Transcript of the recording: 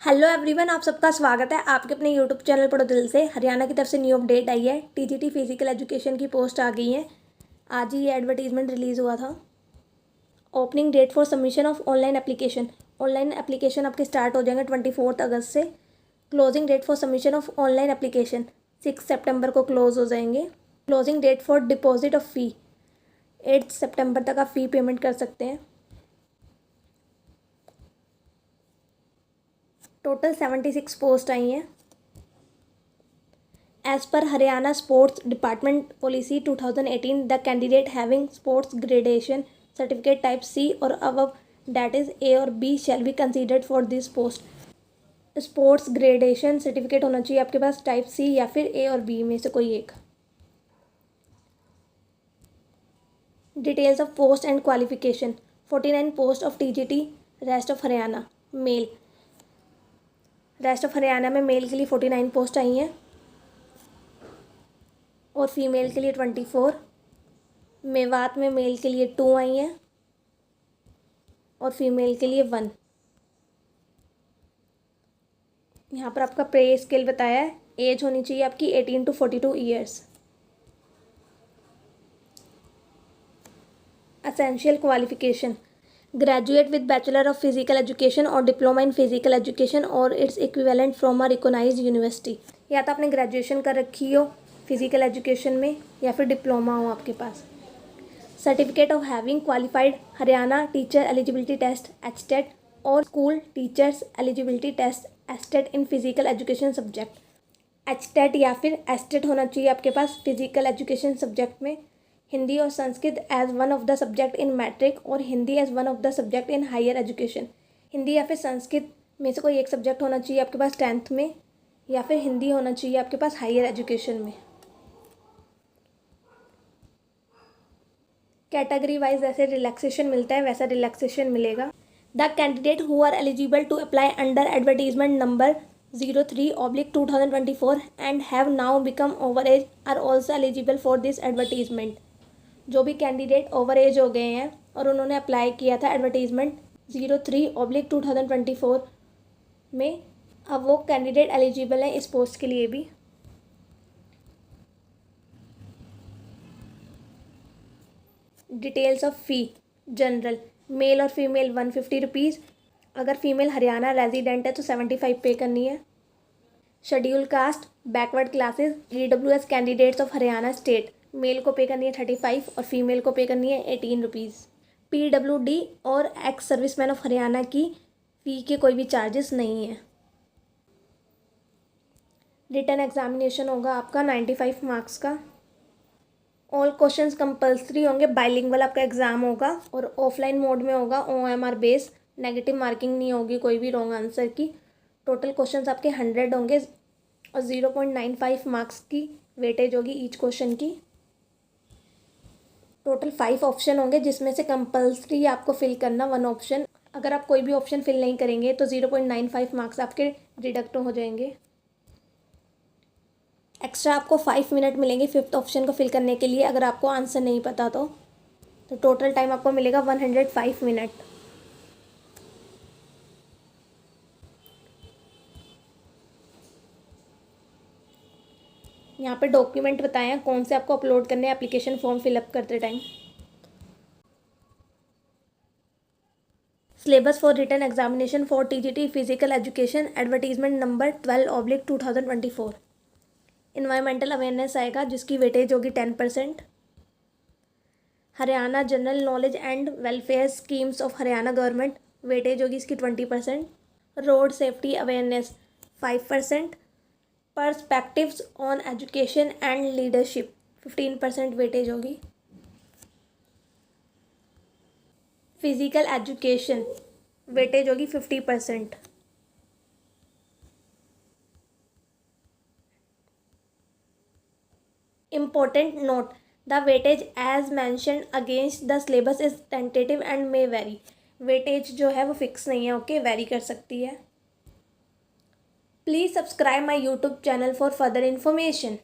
Hello everyone, आप सबका स्वागत है आपके अपने यूट्यूब चैनल पढ़ो दिल से। हरियाणा की तरफ से न्यू अपडेट आई है। टीजीटी फिजिकल एजुकेशन की पोस्ट आ गई है। आज ही ये एडवर्टीजमेंट रिलीज़ हुआ था। Opening date for submission of online application. Online application आपके स्टार्ट हो जाएंगे 24 अगस्त से। Closing date for submission of online application 6 सितंबर को क्लोज हो जाएंगे। Closing date for deposit of fee 8 सितंबर तक आप फ़ी पेमेंट कर सकते हैं। टोटल 76 पोस्ट आई हैं। एज पर Haryana sports department policy 2018, the candidate having sports gradation certificate type C और अबव, दैट इज ए और B, shall be considered for this post. Sports gradation certificate होना चाहिए आपके पास टाइप सी या फिर ए और बी में से कोई एक। Details of post and qualification. 49 post of TGT rest of Haryana male. Rest of Haryana में मेल के लिए 49 पोस्ट आई हैं और फीमेल के लिए 24। मेवात में मेल के लिए 2 आई हैं और फीमेल के लिए 1। यहाँ पर आपका पे स्केल बताया है। एज होनी चाहिए आपकी 18 to 42 years. Essential qualification. Graduate with bachelor of physical education और डिप्लोमा इन फिजिकल एजुकेशन और its equivalent from a recognised university. या तो आपने ग्रेजुएशन कर रखी हो फिजिकल एजुकेशन में या फिर डिप्लोमा हो आपके पास। Certificate of having qualified Haryana teacher eligibility test HTET और school teachers eligibility test HTET in physical education subject. HTET या फिर एचटेट होना चाहिए आपके पास फिजिकल एजुकेशन सब्जेक्ट में। हिंदी और Sanskrit as one of the subject in matric और Hindi as one of the subject in higher education. Hindi या फिर संस्कृत में से कोई एक सब्जेक्ट होना चाहिए आपके पास 10th में, या फिर हिंदी होना चाहिए आपके पास हायर एजुकेशन में। कैटेगरी वाइज जैसे रिलैक्सेशन मिलता है वैसा रिलैक्सेशन मिलेगा। The candidate who are eligible to apply under advertisement number 03/2024 and have now become over age are also eligible for this advertisement. जो भी कैंडिडेट ओवर एज हो गए हैं और उन्होंने अप्लाई किया था एडवर्टीजमेंट 03/2024 में, अब वो कैंडिडेट एलिजिबल हैं इस पोस्ट के लिए भी। Details of fee. General male और फीमेल 150 रुपीज़। अगर फीमेल हरियाणा रेजिडेंट है तो 75 पे करनी है। Schedule caste backward classes EWS candidates of Haryana state, male को पे करनी है 35 और फीमेल को पे करनी है 18 रुपीज़। PWD और एक्स सर्विसमैन ऑफ हरियाणा की फ़ी के कोई भी चार्जेस नहीं है। रिटन एग्जामिनेशन होगा आपका 95 मार्क्स का। ऑल क्वेश्चंस कंपलसरी होंगे। बाइलिंगुअल आपका एग्ज़ाम होगा और ऑफलाइन मोड में होगा। OMR बेस, नेगेटिव मार्किंग नहीं होगी कोई भी रॉन्ग आंसर की। टोटल क्वेश्चंस आपके 100 होंगे और 0.95 मार्क्स की वेटेज होगी ईच क्वेश्चन की। टोटल 5 ऑप्शन होंगे जिसमें से कंपलसरी आपको फिल करना 1 ऑप्शन। अगर आप कोई भी ऑप्शन फिल नहीं करेंगे तो 0.95 मार्क्स आपके डिडक्ट हो जाएंगे। एक्स्ट्रा आपको 5 मिनट मिलेंगे 5th ऑप्शन को फिल करने के लिए अगर आपको आंसर नहीं पता तो टोटल टाइम आपको मिलेगा 105 मिनट। यहाँ पे डॉक्यूमेंट बताए हैं कौन से आपको अपलोड करने हैं एप्लीकेशन फॉर्म फिलअप करते time. Syllabus for written examination for TGT physical education advertisement number 12/2024। Environmental awareness आएगा जिसकी वेटेज होगी 10%। Haryana general knowledge and welfare schemes of Haryana government, weightage होगी इसकी 20%। Road safety awareness 5%। Perspectives on education and leadership 15% weightage होगी। Physical education weightage होगी 50%। Important note: the weightage as mentioned against the syllabus is tentative and may vary. Weightage जो है वो fix नहीं है, okay, very कर सकती है। Please subscribe my YouTube channel for further information.